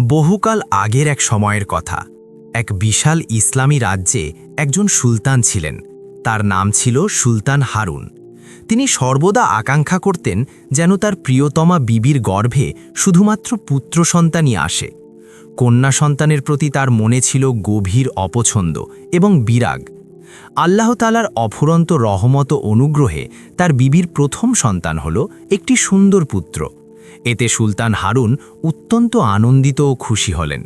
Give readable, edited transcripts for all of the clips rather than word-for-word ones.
বহুকাল আগের এক সময়ের কথা। এক বিশাল ইসলামী রাজ্যে একজন সুলতান ছিলেন। তার নাম ছিল সুলতান হারুন। তিনি সর্বদা আকাঙ্ক্ষা করতেন যেন তার প্রিয়তমা বিবির গর্ভে শুধুমাত্র পুত্র সন্তানই আসে। কন্যা সন্তানের প্রতি তার মনে ছিল গভীর অপছন্দ এবং বিরাগ। আল্লাহ তাআলার অফুরন্ত রহমত ও অনুগ্রহে তার বিবির প্রথম সন্তান হল একটি সুন্দর পুত্র। এতে সুলতান হারুন অত্যন্ত আনন্দিত ও খুশি হলেন।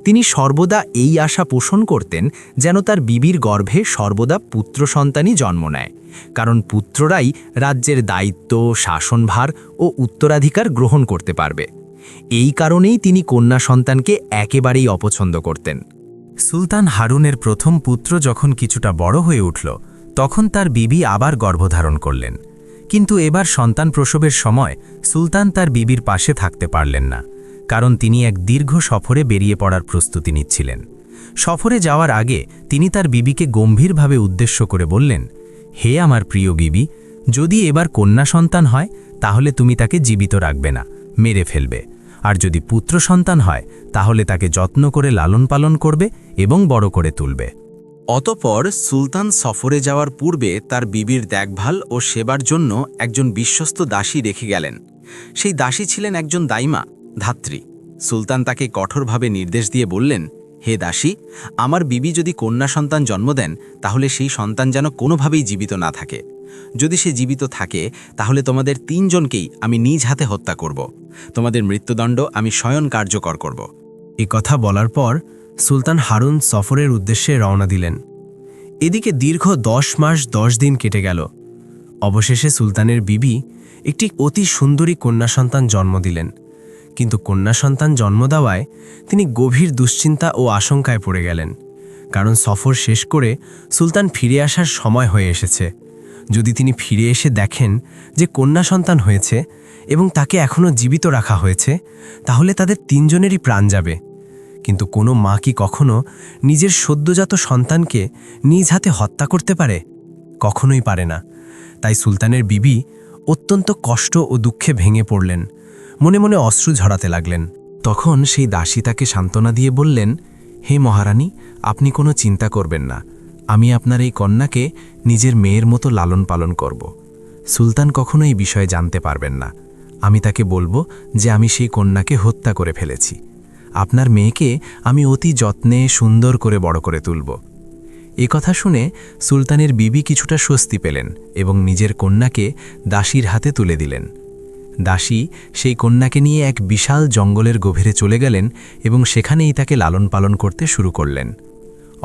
তিনি সর্বদা এই আশা পোষণ করতেন যেন তার বিবির গর্ভে সর্বদা পুত্র সন্তানই জন্ম নেয়, কারণ পুত্ররাই রাজ্যের দায়িত্ব, শাসনভার ও উত্তরাধিকার গ্রহণ করতে পারবে। এই কারণেই তিনি কন্যা সন্তানকে একেবারেই অপছন্দ করতেন। সুলতান হারুনের প্রথম পুত্র যখন কিছুটা বড় হয়ে উঠল, তখন তার বিবি আবার গর্ভধারণ করলেন। কিন্তু এবার সন্তান প্রসবের সময় সুলতান তার বিবির পাশে থাকতে পারলেন না, কারণ তিনি এক দীর্ঘ সফরে বেরিয়ে পড়ার প্রস্তুতি নিচ্ছিলেন। সফরে যাওয়ার আগে তিনি তার বিবিকে গম্ভীরভাবে উদ্দেশ্য করে বললেন, হে আমার প্রিয় বিবি, যদি এবার কন্যা সন্তান হয় তাহলে তুমি তাকে জীবিত রাখবে না, মেরে ফেলবে। আর যদি পুত্র সন্তান হয় তাহলে তাকে যত্ন করে লালন পালন করবে এবং বড় করে তুলবে। অতঃপর সুলতান সফরে যাওয়ার পূর্বে তার বিবির দেখভাল ও সেবার জন্য একজন বিশ্বস্ত দাসী রেখে গেলেন। সেই দাসী ছিলেন একজন দাইমা, ধাত্রী। সুলতান তাকে কঠোরভাবে নির্দেশ দিয়ে বললেন, হে দাসী, আমার বিবি যদি কন্যা সন্তান জন্ম দেন তাহলে সেই সন্তান যেন কোনোভাবেই জীবিত না থাকে। যদি সে জীবিত থাকে তাহলে তোমাদের 3 জনকেই আমি নিজ হাতে হত্যা করব। তোমাদের মৃত্যুদণ্ড আমি স্বয়ং কার্যকর করব। এ কথা বলার পর সুলতান হারুন সফরের উদ্দেশ্যে রওনা দিলেন। এদিকে দীর্ঘ 10 মাস 10 দিন কেটে গেল। অবশেষে সুলতানের বিবি একটি অতি সুন্দরী কন্যা সন্তান জন্ম দিলেন। কিন্তু কন্যা সন্তান জন্ম দেওয়ায় তিনি গভীর দুশ্চিন্তা ও আশঙ্কায় পড়ে গেলেন, কারণ সফর শেষ করে সুলতান ফিরে আসার সময় হয়ে এসেছে। যদি তিনি ফিরে এসে দেখেন যে কন্যা সন্তান হয়েছে এবং তাকে এখনও জীবিত রাখা হয়েছে, তাহলে তাদের 3 জনেরই প্রাণ যাবে। কিন্তু কোনো মা কি কখনো নিজের সদ্যজাত সন্তানকে নিজ হাতে হত্যা করতে পারে? কখনোই পারে না। তাই সুলতানের বিবি অত্যন্ত কষ্ট ও দুঃখে ভেঙে পড়লেন, মনে মনে অশ্রু ঝরাতে লাগলেন। তখন সেই দাসী তাকে সান্ত্বনা দিয়ে বললেন, হে মহারানী, আপনি কোনো চিন্তা করবেন না, আমি আপনার এই কন্যাকে নিজের মেয়ের মতো লালন পালন করব। সুলতান কখনো এই বিষয়ে জানতে পারবেন না। আমি তাকে বলবো যে আমি সেই কন্যাকে হত্যা করে ফেলেছি। আপনার মেয়েকে আমি অতি যত্নে সুন্দর করে বড় করে তুলব। এ কথা শুনে সুলতানের বিবি কিছুটা স্বস্তি পেলেন এবং নিজের কন্যাকে দাসীর হাতে তুলে দিলেন। দাসী সেই কন্যাকে নিয়ে এক বিশাল জঙ্গলের গভীরে চলে গেলেন এবং সেখানেই তাকে লালন পালন করতে শুরু করলেন।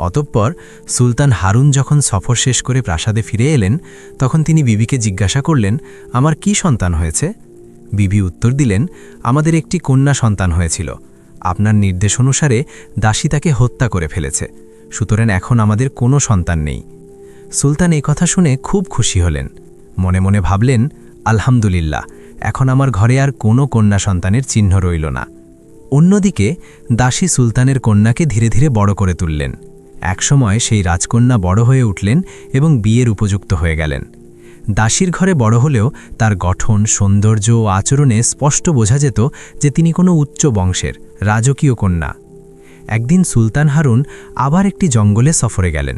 অতঃপর সুলতান হারুন যখন সফর শেষ করে প্রাসাদে ফিরে এলেন, তখন তিনি বিবিকে জিজ্ঞাসা করলেন, আমার কি সন্তান হয়েছে? বিবি উত্তর দিলেন, আমাদের একটি কন্যা সন্তান হয়েছিল। আপনার নির্দেশ অনুসারে দাসী তাকে হত্যা করে ফেলেছে, সুতরাং এখন আমাদের কোনো সন্তান নেই। সুলতান এই কথা শুনে খুব খুশি হলেন। মনে মনে ভাবলেন, আলহামদুলিল্লাহ, এখন আমার ঘরে আর কোনো কন্যা সন্তানের চিহ্ন রইল না। অন্যদিকে দাসী সুলতানের কন্যাকে ধীরে ধীরে বড় করে তুললেন। একসময় সেই রাজকন্যা বড় হয়ে উঠলেন এবং বিয়ের উপযুক্ত হয়ে গেলেন। দাসীর ঘরে বড় হলেও তার গঠন, সৌন্দর্য ও আচরণে স্পষ্ট বোঝা যেত যে তিনি কোনো উচ্চ বংশের রাজকীয় কন্যা। একদিন সুলতান হারুন আবার একটি জঙ্গলে সফরে গেলেন।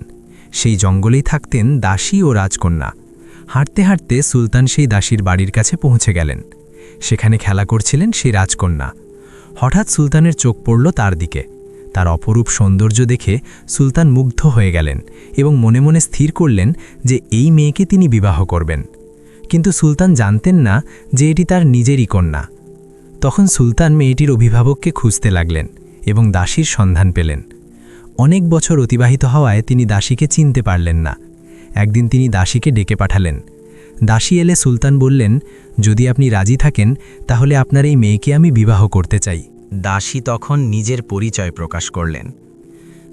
সেই জঙ্গলেই থাকতেন দাসী ও রাজকন্যা। হাঁটতে হাঁটতে সুলতান সেই দাসীর বাড়ির কাছে পৌঁছে গেলেন। সেখানে খেলা করছিলেন সেই রাজকন্যা। হঠাৎ সুলতানের চোখ পড়ল তার দিকে। তার অপরূপ সৌন্দর্য দেখে সুলতান মুগ্ধ হয়ে গেলেন এবং মনে মনে স্থির করলেন যে এই মেয়েকে তিনি বিবাহ করবেন। কিন্তু সুলতান জানতেন না যে এটি তার নিজেরই কন্যা। তখন সুলতান মেয়েটির অভিভাবককে খুঁজতে লাগলেন এবং দাসীর সন্ধান পেলেন। অনেক বছর অতিবাহিত হওয়ায় তিনি দাসীকে চিনতে পারলেন না। একদিন তিনি দাসীকে ডেকে পাঠালেন। দাসী এলে সুলতান বললেন, যদি আপনি রাজি থাকেন তাহলে আপনার এই মেয়েকে আমি বিবাহ করতে চাই। দাসী তখন নিজের পরিচয় প্রকাশ করলেন।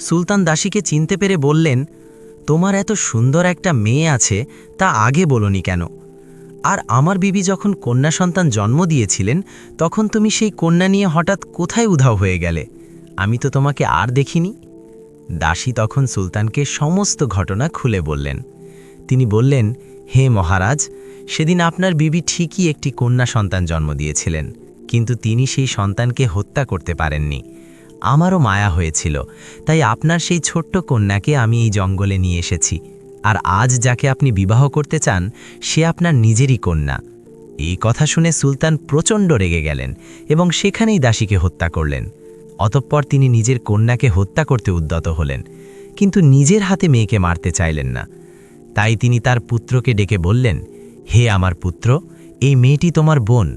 সুলতান দাসীকে চিনতে পেরে বললেন, তোমার এত সুন্দর একটা মেয়ে আছে, তা আগে বলনি কেন? আর আমার বিবি যখন কন্যা সন্তান জন্ম দিয়েছিলেন তখন তুমি সেই কন্যা নিয়ে হঠাৎ কোথায় উধাও হয়ে গেলে? আমি তো তোমাকে আর দেখিনি। দাসী তখন সুলতানকে সমস্ত ঘটনা খুলে বললেন। তিনি বললেন, হে মহারাজ, সেদিন আপনার বিবি ঠিকই একটি কন্যা সন্তান জন্ম দিয়েছিলেন, কিন্তু তিনি সেই সন্তানকে হত্যা করতে পারেননি। আমারও মায়া হয়েছিল, তাই আপনার সেই ছোট্ট কন্যাকে আমি এই জঙ্গলে নিয়ে এসেছি। আর আজ যাকে আপনি বিবাহ করতে চান সে আপনার নিজেরই কন্যা। এই কথা শুনে সুলতান প্রচণ্ড রেগে গেলেন এবং সেখানেই দাসীকে হত্যা করলেন। অতঃপর তিনি নিজের কন্যাকে হত্যা করতে উদ্যত হলেন, কিন্তু নিজের হাতে মেয়েকে মারতে চাইলেন না। তাই তিনি তার পুত্রকে ডেকে বললেন, হে আমার পুত্র, এই মেয়েটি তোমার বোন।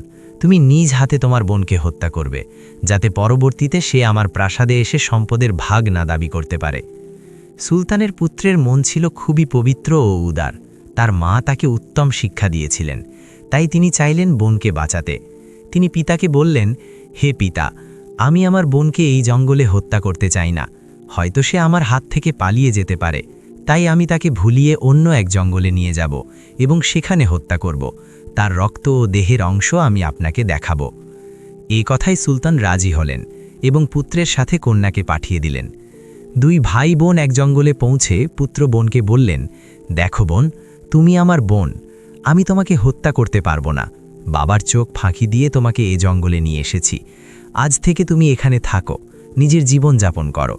তুমি নিজ হাতে তোমার বোনকে হত্যা করবে, যাতে পরবর্তীতে সে আমার প্রাসাদে এসে সম্পদের ভাগ না দাবি করতে পারে। সুলতানের পুত্রের মন ছিল খুবই পবিত্র ও উদার। তার মা তাকে উত্তম শিক্ষা দিয়েছিলেন, তাই তিনি চাইলেন বোনকে বাঁচাতে। তিনি পিতাকে বললেন, হে পিতা, আমি আমার বোনকে এই জঙ্গলে হত্যা করতে চাই না। হয়তো সে আমার হাত থেকে পালিয়ে যেতে পারে, তাই আমি তাকে ভুলিয়ে অন্য এক জঙ্গলে নিয়ে যাব এবং সেখানে হত্যা করব। তার রক্ত ও দেহের অংশ আমি আপনাকে দেখাব। এই কথায় সুলতান রাজি হলেন এবং পুত্রের সাথে কন্যাকে পাঠিয়ে দিলেন। দুই ভাই বোন এক জঙ্গলে পৌঁছে পুত্র বোনকে বললেন, দেখো বোন, তুমি আমার বোন, আমি তোমাকে হত্যা করতে পারবো না। বাবার চোখ ফাঁকি দিয়ে তোমাকে এ জঙ্গলে নিয়ে এসেছি। আজ থেকে তুমি এখানে থাকো, নিজের জীবন যাপন করো।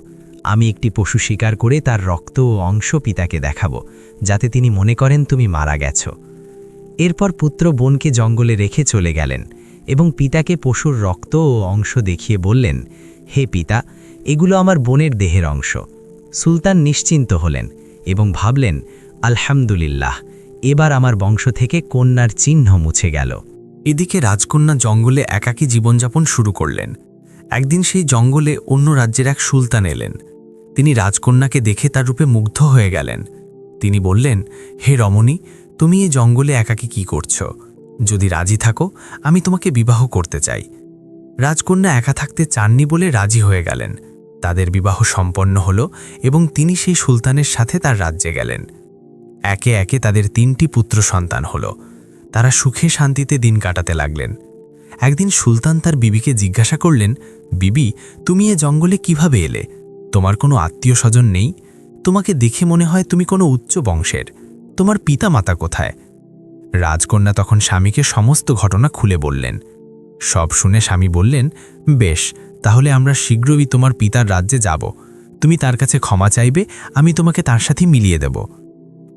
আমি একটি পশু শিকার করে তার রক্ত ও অংশ পিতাকে দেখাবো, যাতে তিনি মনে করেন তুমি মারা গেছো। এরপর পুত্র বোনকে জঙ্গলে রেখে চলে গেলেন এবং পিতাকে পশুর রক্ত ও অংশ দেখিয়ে বললেন, হে পিতা, এগুলো আমার বোনের দেহের অংশ। সুলতান নিশ্চিন্ত হলেন এবং ভাবলেন, আলহামদুলিল্লাহ, এবার আমার বংশ থেকে কন্যার চিহ্ন মুছে গেল। এদিকে রাজকন্যা জঙ্গলে একাকী জীবনযাপন শুরু করলেন। একদিন সেই জঙ্গলে অন্য রাজ্যের এক সুলতান এলেন। তিনি রাজকন্যাকে দেখে তার রূপে মুগ্ধ হয়ে গেলেন। তিনি বললেন, হে রমণী, তুমি এই জঙ্গলে একাকী কি করছো? যদি রাজি থাকো, আমি তোমাকে বিবাহ করতে চাই। রাজকন্যা একা থাকতে চাননি বলে রাজি হয়ে গেলেন। তাদের বিবাহ সম্পন্ন হল এবং তিনি সেই সুলতানের সাথে তার রাজ্যে গেলেন। একে একে তাদের 3টি পুত্র সন্তান হল। তারা সুখে শান্তিতে দিন কাটাতে লাগলেন। একদিন সুলতান তার বিবিকে জিজ্ঞাসা করলেন, বিবি, তুমি এ জঙ্গলে কিভাবে এলে? তোমার কোনো আত্মীয় স্বজন নেই? তোমাকে দেখে মনে হয় তুমি কোনো উচ্চ বংশের। তোমার পিতা মাতা কোথায়? রাজকন্যা তখন স্বামীকে সমস্ত ঘটনা খুলে বললেন। সব শুনে স্বামী বললেন, বেশ, তাহলে আমরা শীঘ্রই তোমার পিতার রাজ্যে যাব। তুমি তার কাছে ক্ষমা চাইবে, আমি তোমাকে তার সাথে মিলিয়ে দেব।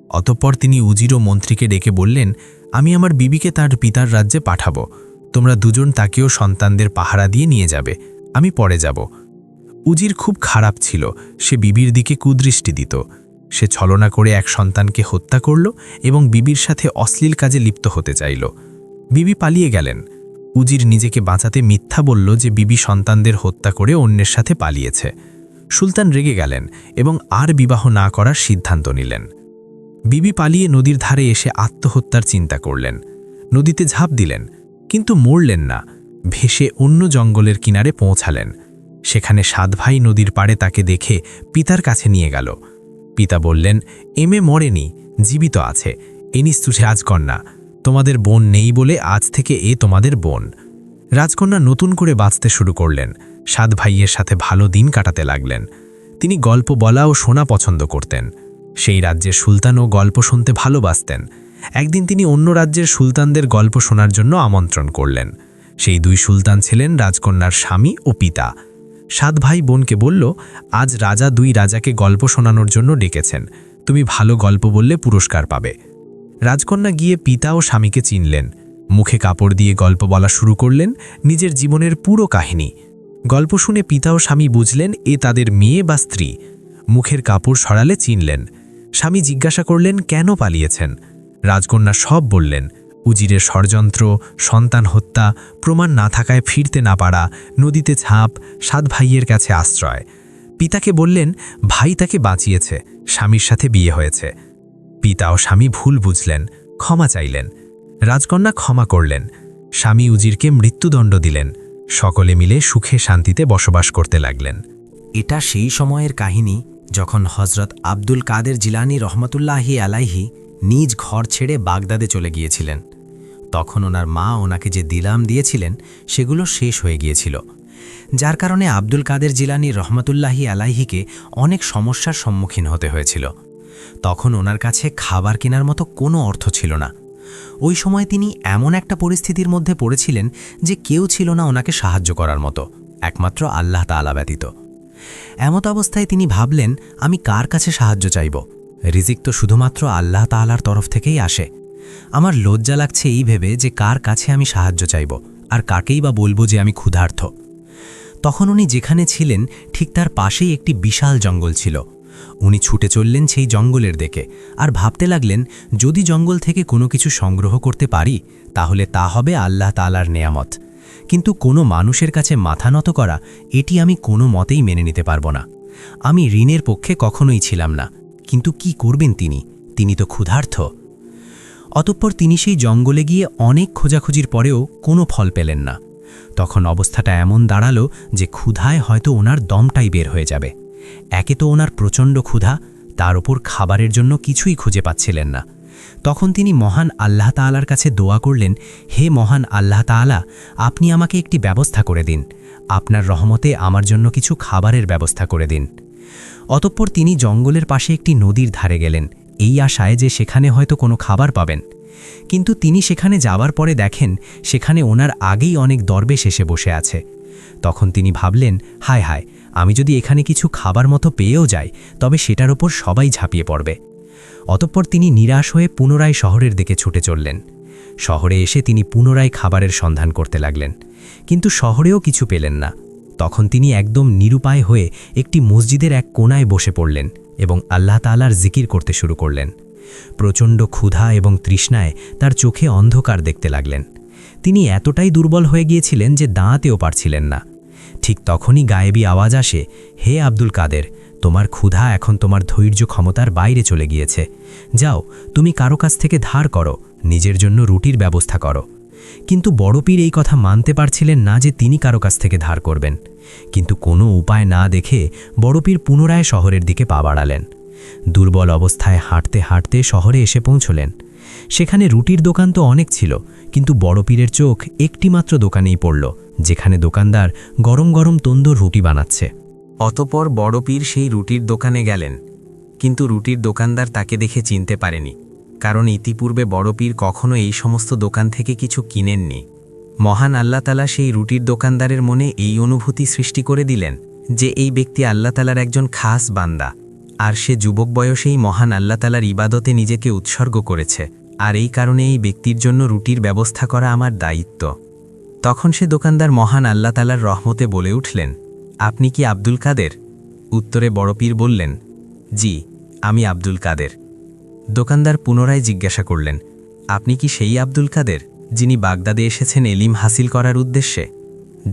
অতঃপর তিনি উজির ও মন্ত্রীকে ডেকে বললেন, আমি আমার বিবিকে তার পিতার রাজ্যে পাঠাবো। তোমরা দুজন তাকেও সন্তানদের পাহারা দিয়ে নিয়ে যাবে, আমি পরে যাব। উজির খুব খারাপ ছিল, সে বিবির দিকে কুদৃষ্টি দিত। সে ছলনা করে এক সন্তানকে হত্যা করল এবং বিবির সাথে অশ্লীল কাজে লিপ্ত হতে চাইল। বিবি পালিয়ে গেলেন। উজির নিজেকে বাঁচাতে মিথ্যা বলল যে বিবি সন্তানদের হত্যা করে অন্যের সাথে পালিয়েছে। সুলতান রেগে গেলেন এবং আর বিবাহ না করার সিদ্ধান্ত নিলেন। বিবি পালিয়ে নদীর ধারে এসে আত্মহত্যার চিন্তা করলেন। নদীতে ঝাঁপ দিলেন, কিন্তু মরলেন না। ভেসে অন্য জঙ্গলের কিনারে পৌঁছালেন। সেখানে 7 ভাই নদীর পাড়ে তাকে দেখে পিতার কাছে নিয়ে গেল। পিতা বললেন, এমে মরেনি, জীবিত আছে। এ নিশ্চুষে রাজকন্যা, তোমাদের বোন নেই বলে আজ থেকে এ তোমাদের বোন। রাজকন্যা নতুন করে বাঁচতে শুরু করলেন। 7 ভাইয়ের সাথে ভালো দিন কাটাতে লাগলেন। তিনি গল্প বলা ও শোনা পছন্দ করতেন। সেই রাজ্যের সুলতানও গল্প শুনতে ভালোবাসতেন। একদিন তিনি অন্য রাজ্যের সুলতানদের গল্প শোনার জন্য আমন্ত্রণ করলেন। সেই 2 সুলতান ছিলেন রাজকন্যার স্বামী ও পিতা। 7 ভাই বোনকে বলল, আজ রাজা 2 রাজাকে গল্প শোনানোর জন্য ডেকেছেন। তুমি ভালো গল্প বললে পুরস্কার পাবে। রাজকন্যা গিয়ে পিতা ও স্বামীকে চিনলেন। মুখে কাপড় দিয়ে গল্প বলা শুরু করলেন, নিজের জীবনের পুরো কাহিনী। গল্প শুনে পিতা ও স্বামী বুঝলেন এ তাদের মেয়ে বা স্ত্রী। মুখের কাপড় সরালে চিনলেন। স্বামী জিজ্ঞাসা করলেন, কেন পালিয়েছেন? রাজকন্যা সব বললেন। উজিরের ষড়যন্ত্র, সন্তান হত্যা, প্রমাণ না থাকায় ফিরতে না পারা, নদীতে ঝাঁপ, 7 ভাইয়ের কাছে আশ্রয়। পিতাকে বললেন, ভাই তাকে বাঁচিয়েছে, স্বামীর সাথে বিয়ে হয়েছে। পিতা ও স্বামী ভুল বুঝলেন, ক্ষমা চাইলেন। রাজকন্যা ক্ষমা করলেন। স্বামী উজিরকে মৃত্যুদণ্ড দিলেন। সকলে মিলে সুখে শান্তিতে বসবাস করতে লাগলেন। এটা সেই সময়ের কাহিনী যখন হজরত আব্দুল কাদের জিলানী রহমতুল্লাহি আলাইহি নিজ ঘর ছেড়ে বাগদাদে চলে গিয়েছিলেন। তখন ওনার মা ওনাকে যে দিলাম দিয়েছিলেন সেগুলো শেষ হয়ে গিয়েছিল, যার কারণে আব্দুল কাদের জিলানী রহমতুল্লাহি আলাইহিকে অনেক সমস্যার সম্মুখীন হতে হয়েছিল। তখন ওনার কাছে খাবার কেনার মতো কোনো অর্থ ছিল না। ওই সময় তিনি এমন একটা পরিস্থিতির মধ্যে পড়েছিলেন যে কেউ ছিল না ওনাকে সাহায্য করার মতো, একমাত্র আল্লাহ তাআলা ব্যতীত। এমত অবস্থায় তিনি ভাবলেন, আমি কার কাছে সাহায্য চাইব? রিজিক তো শুধুমাত্র আল্লাহ তাআলার তরফ থেকেই আসে। আমার লজ্জা লাগছে এই ভেবে যে কার কাছে আমি সাহায্য চাইব, আর কাকেই বা বলবো যে আমি ক্ষুধার্ত। তখন উনি যেখানে ছিলেন ঠিক তার পাশেই একটি বিশাল জঙ্গল ছিল। উনি ছুটে চললেন সেই জঙ্গলের দিকে, আর ভাবতে লাগলেন, যদি জঙ্গল থেকে কোনো কিছু সংগ্রহ করতে পারি তাহলে তা হবে আল্লাহ তাআলার নেয়ামত। কিন্তু কোনো মানুষের কাছে মাথা নত করা, এটি আমি কোনো মতেই মেনে নিতে পারবো না। আমি ঋণের পক্ষে কখনোই ছিলাম না, কিন্তু কি করবেন তিনি তো ক্ষুধার্ত। অতঃপর তিনি সেই জঙ্গলে গিয়ে অনেক খোঁজাখুঁজির পরেও কোনো ফল পেলেন না। তখন অবস্থাটা এমন দাঁড়ালো যে ক্ষুধায় হয়তো ওনার দমটাই বের হয়ে যাবে। একে তো ওনার প্রচণ্ড ক্ষুধা, তার ওপর খাবারের জন্য কিছুই খুঁজে পাচ্ছিলেন না। তখন তিনি মহান আল্লাহ তাআলার কাছে দোয়া করলেন, হে মহান আল্লাহ তাআলা, আপনি আমাকে একটি ব্যবস্থা করে দিন, আপনার রহমতে আমার জন্য কিছু খাবারের ব্যবস্থা করে দিন। অতঃপর তিনি জঙ্গলের পাশে একটি নদীর ধারে গেলেন, এই আশায় যে সেখানে হয়তো কোনো খাবার পাবেন। কিন্তু তিনি সেখানে যাওয়ার পরে দেখেন সেখানে ওনার আগেই অনেক দরবেশ এসে বসে আছে। তখন তিনি ভাবলেন, হায় হায়, আমি যদি এখানে কিছু খাবার মতো পেয়েও যাই তবে সেটার ওপর সবাই ঝাঁপিয়ে পড়বে। অতঃপর তিনি নিরাশ হয়ে পুনরায় শহরের দিকে ছুটে চললেন। শহরে এসে তিনি পুনরায় খাবারের সন্ধান করতে লাগলেন, কিন্তু শহরেও কিছু পেলেন না। তখন তিনি একদম নিরুপায় হয়ে একটি মসজিদের এক কোণায় বসে পড়লেন এবং আল্লাহ তাআলার জিকির করতে শুরু করলেন। প্রচণ্ড ক্ষুধা এবং তৃষ্ণায় তার চোখে অন্ধকার দেখতে লাগলেন। তিনি এতটাই দুর্বল হয়ে গিয়েছিলেন যে দাঁড়াতেও পারছিলেন না। ঠিক তখনই গায়েবী আওয়াজ আসে, হে আব্দুল কাদের, তোমার ক্ষুধা এখন তোমার ধৈর্য ক্ষমতার বাইরে চলে গিয়েছে। যাও, তুমি কারো কাছ থেকে ধার করো, নিজের জন্য রুটির ব্যবস্থা করো। কিন্তু বড় পীর এই কথা মানতে পারছিলেন না যে তিনি কারো কাছ থেকে ধার করবেন। কিন্তু কোনো উপায় না দেখে বড় পীর পুনরায় শহরের দিকে পা বাড়ালেন। দুর্বল অবস্থায় হাঁটতে হাঁটতে শহরে এসে পৌঁছলেন। সেখানে রুটির দোকান তো অনেক ছিল, কিন্তু বড় পীরের চোখ একটিমাত্র দোকানেই পড়ল, যেখানে দোকানদার গরম গরম তন্দুর রুটি বানাচ্ছে। অতঃপর বড় পীর সেই রুটির দোকানে গেলেন, কিন্তু রুটির দোকানদার তাকে দেখে চিনতে পারেনি, কারণ ইতিপূর্বে বড় পীর কখনো এই সমস্ত দোকান থেকে কিছু কিনেননি। মহান আল্লাহ তাআলা সেই রুটির দোকানদারের মনে এই অনুভূতি সৃষ্টি করে দিলেন যে এই ব্যক্তি আল্লাহ তাআলার একজন খাস বান্দা, আর সে যুবক বয়সেই মহান আল্লাহ তাআলার ইবাদতে নিজেকে উৎসর্গ করেছে, আর এই কারণে এই ব্যক্তির জন্য রুটির ব্যবস্থা করা আমার দায়িত্ব। তখন সে দোকানদার মহান আল্লাহ তাআলার রহমতে বলে উঠলেন, আপনি কি আব্দুল কাদের? উত্তরে বড় পীর বললেন, জি, আমি আব্দুল কাদের। দোকানদার পুনরায় জিজ্ঞাসা করলেন, আপনি কি সেই আব্দুল কাদের যিনি বাগদাদে এসেছেন এলিম হাসিল করার উদ্দেশ্যে?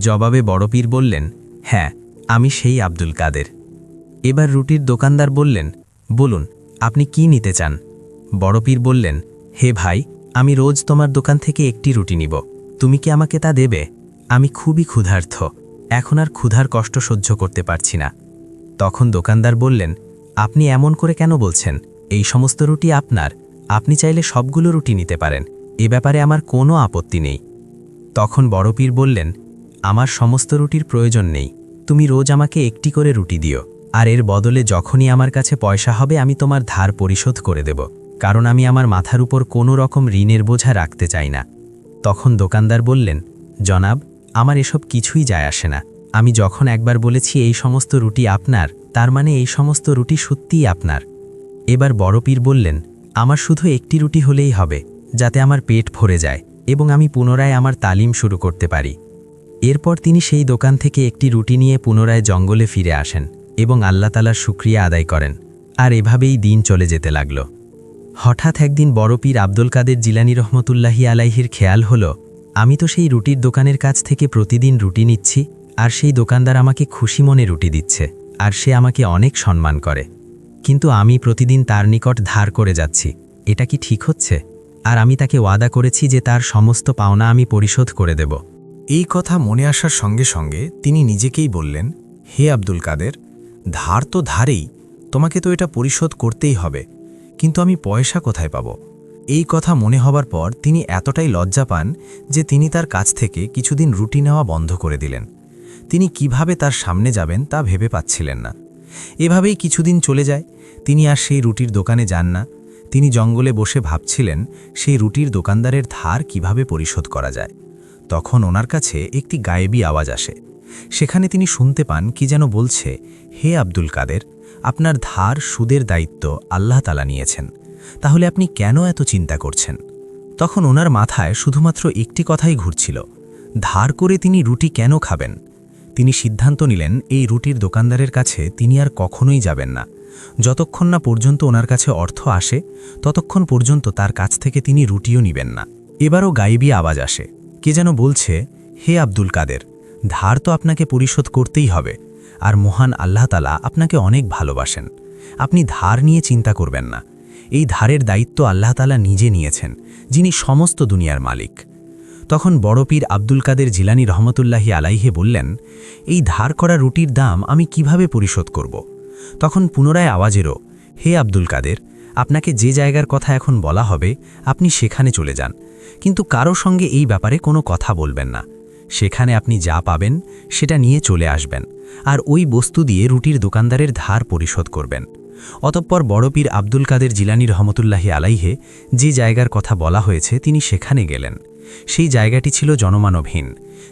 জবাবে বড় পীর বললেন, হ্যাঁ, আমি সেই আব্দুল কাদের। এবার রুটির দোকানদার বললেন, বলুন, আপনি কি নিতে চান? বড় পীর বললেন, হে ভাই, আমি রোজ তোমার দোকান থেকে একটি রুটি নিব, তুমি কি আমাকে তা দেবে? আমি খুবই ক্ষুধার্ত, এখন আর ক্ষুধার কষ্ট সহ্য করতে পারছি না। তখন দোকানদার বললেন, আপনি এমন করে কেন বলছেন? এই সমস্ত রুটি আপনার, আপনি চাইলে সবগুলো রুটি নিতে পারেন, এ ব্যাপারে আমার কোনো আপত্তি নেই। তখন বড় পীর বললেন, আমার সমস্ত রুটির প্রয়োজন নেই, তুমি রোজ আমাকে একটি করে রুটি দিও, আর এর বদলে যখনই আমার কাছে পয়সা হবে আমি তোমার ধার পরিশোধ করে দেব, কারণ আমি আমার মাথার উপর কোনো রকম ঋণের বোঝা রাখতে চাই না। তখন দোকানদার বললেন, জনাব, আমার এসব কিছুই যায় আসে না, আমি যখন একবার বলেছি এই সমস্ত রুটি আপনার, তার মানে এই সমস্ত রুটি সত্যিই আপনার। এবার বড় পীর বললেন, আমার শুধু একটি রুটি হলেই হবে, যাতে আমার পেট ভরে যায় এবং আমি পুনরায় আমার তালিম শুরু করতে পারি। এরপর তিনি সেই দোকান থেকে একটি রুটি নিয়ে পুনরায় জঙ্গলে ফিরে আসেন এবং আল্লাহ তাআলার শুকরিয়া আদায় করেন, আর এভাবেই দিন চলে যেতে লাগল। হঠাৎ একদিন বড় পীর আব্দুল কাদের জিলানী রহমতুল্লাহি আলাইহির খেয়াল হলো, আমি তো সেই রুটির দোকানের কাছ থেকে প্রতিদিন রুটি নিচ্ছি, আর সেই দোকানদার আমাকে খুশি মনে রুটি দিচ্ছে, আর সে আমাকে অনেক সম্মান করে, কিন্তু আমি প্রতিদিন তার নিকট ধার করে যাচ্ছি, এটা কি ঠিক হচ্ছে? আর আমি তাকে ওয়াদা করেছি যে তার সমস্ত পাওনা আমি পরিশোধ করে দেব। এই কথা মনে আসার সঙ্গে সঙ্গে তিনি নিজেকেই বললেন, হে আব্দুল কাদের, ধার তো ধারেই, তোমাকে তো এটা পরিশোধ করতেই হবে, কিন্তু আমি পয়সা কোথায় পাব? এই কথা মনে হবার পর তিনি এতটাই লজ্জা পান যে তিনি তার কাছ থেকে কিছুদিন রুটি নেওয়া বন্ধ করে দিলেন। তিনি কিভাবে তার সামনে যাবেন তা ভেবে পাচ্ছিলেন না। এভাবেই কিছুদিন চলে যায়, তিনি আর সেই রুটির দোকানে যান না। তিনি জঙ্গলে বসে ভাবছিলেন সেই রুটির দোকানদারের ধার কিভাবে পরিশোধ করা যায়। তখন ওনার কাছে একটি গায়েবী আওয়াজ আসে। সেখানে তিনি শুনতে পান কি যেন বলছে, হে আব্দুল কাদের, আপনার ধার সুদের দায়িত্ব আল্লাহ তাআলা নিয়েছেন, তাহলে আপনি কেন এত চিন্তা করছেন? তখন ওনার মাথায় শুধুমাত্র একটি কথাই ঘুরছিল, ধার করে তিনি রুটি কেন খাবেন। তিনি সিদ্ধান্ত নিলেন এই রুটির দোকানদারের কাছে তিনি আর কখনোই যাবেন না। যতক্ষণ না পর্যন্ত ওনার কাছে অর্থ আসে ততক্ষণ পর্যন্ত তার কাছ থেকে তিনি রুটিও নিবেন না। এবারও গায়েবী আওয়াজ আসে, কে যেন বলছে, হে আব্দুল কাদের, ধার তো আপনাকে পরিশোধ করতেই হবে, আর মহান আল্লাহ তাআলা আপনাকে অনেক ভালোবাসেন। আপনি ধার নিয়ে চিন্তা করবেন না, এই ধারের দায়িত্ব আল্লাহ তাআলা নিজে নিয়েছেন, যিনি সমস্ত দুনিয়ার মালিক। তখন বড় পীর আব্দুল কাদের জিলানী রহমতুল্লাহি আলাইহে বললেন, এই ধার করা রুটির দাম আমি কিভাবে পরিশোধ করব? তখন পুনরায় আওয়াজেরও, হে আব্দুল কাদের, আপনাকে যে জায়গার কথা এখন বলা হবে আপনি সেখানে চলে যান, কিন্তু কারো সঙ্গে এই ব্যাপারে কোনো কথা বলবেন না। সেখানে আপনি যা পাবেন সেটা নিয়ে চলে আসবেন, আর ওই বস্তু দিয়ে রুটির দোকানদারের ধার পরিশোধ করবেন। অতঃপর বড় পীর আব্দুল কাদের জিলানী রহমতুল্লাহি আলাইহে যে জায়গার কথা বলা হয়েছে তিনি সেখানে গেলেন। সেই জায়গাটি ছিল জনমানবহীন।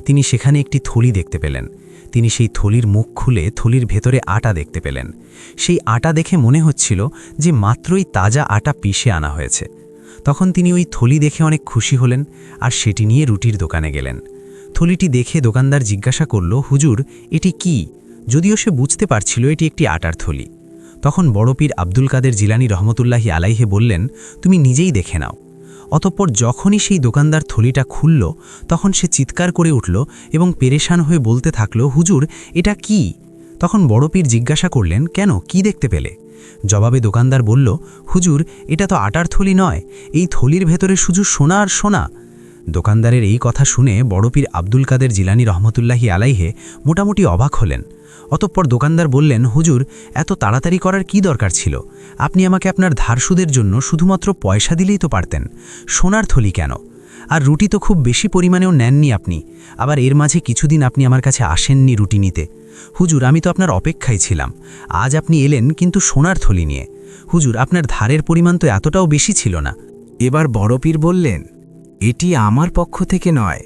তিনি সেখানে একটি থলি দেখতে পেলেন। তিনি সেই থলির মুখ খুলে থলির ভেতরে আটা দেখতে পেলেন। সেই আটা দেখে মনে হচ্ছিল যে মাত্রই তাজা আটা পিষে আনা হয়েছে। তখন তিনি ওই থলি দেখে অনেক খুশি হলেন, আর সেটি নিয়ে রুটির দোকানে গেলেন। থলিটি দেখে দোকানদার জিজ্ঞাসা করল, হুজুর, এটি কি? যদিও সে বুঝতে পারছিল এটি একটি আটার থলি। তখন বড় পীর আব্দুল কাদের জিলানী রহমতুল্লাহি আলাইহে বললেন, তুমি নিজেই দেখে নাও। অতঃপর যখনই সেই দোকানদার থলিটা খুলল তখন সে চিৎকার করে উঠল এবং পেরেশান হয়ে বলতে থাকল, হুজুর, এটা কি? তখন বড় পীর জিজ্ঞাসা করলেন, কেন, কি দেখতে পেলে? জবাবে দোকানদার বলল, হুজুর, এটা তো আটার থলি নয়, এই থলির ভেতরে শুধু সোনা আর সোনা। দোকানদারের এই কথা শুনে বড় পীর আব্দুল কাদের জিলানী রহমতুল্লাহি আলাইহে মোটামুটি অবাক হলেন। অতঃপর দোকানদার বললেন, হুজুর, এত তাড়াতাড়ি করার কি দরকার ছিল? আপনি আমাকে আপনার ধার সুদের জন্য শুধুমাত্র পয়সা দিলেই তো পারতেন, সোনার থলি কেন? আর রুটি তো খুব বেশি পরিমাণেও নেননি আপনি, আবার এর মাঝে কিছুদিন আপনি আমার কাছে আসেননি রুটি নিতে। হুজুর, আমি তো আপনার অপেক্ষায় ছিলাম, আজ আপনি এলেন কিন্তু সোনার থলি নিয়ে। হুজুর, আপনার ধারের পরিমাণ তো এতটাও বেশি ছিল না। এবার বড় পীর বললেন, এটি আমার পক্ষ থেকে নয়,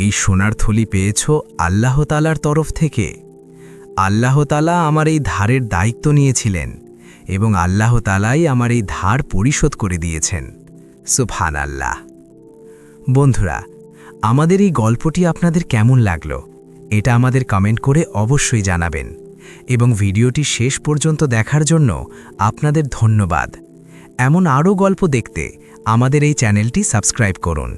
এই সোনার থলি পেয়েছ আল্লাহ তাআলার তরফ থেকে। আল্লাহ তাআলা আমার এই ধারের দায়িত্ব নিয়েছিলেন এবং আল্লাহ তাআলাই আমার এই ধার পরিশোধ করে দিয়েছেন। সুবহানাল্লাহ। বন্ধুরা, আমাদের এই গল্পটি আপনাদের কেমন লাগলো এটা আমাদের কমেন্ট করে অবশ্যই জানাবেন, এবং ভিডিওটি শেষ পর্যন্ত দেখার জন্য আপনাদের ধন্যবাদ। এমন আরও গল্প দেখতে আমাদের এই চ্যানেলটি সাবস্ক্রাইব করুন।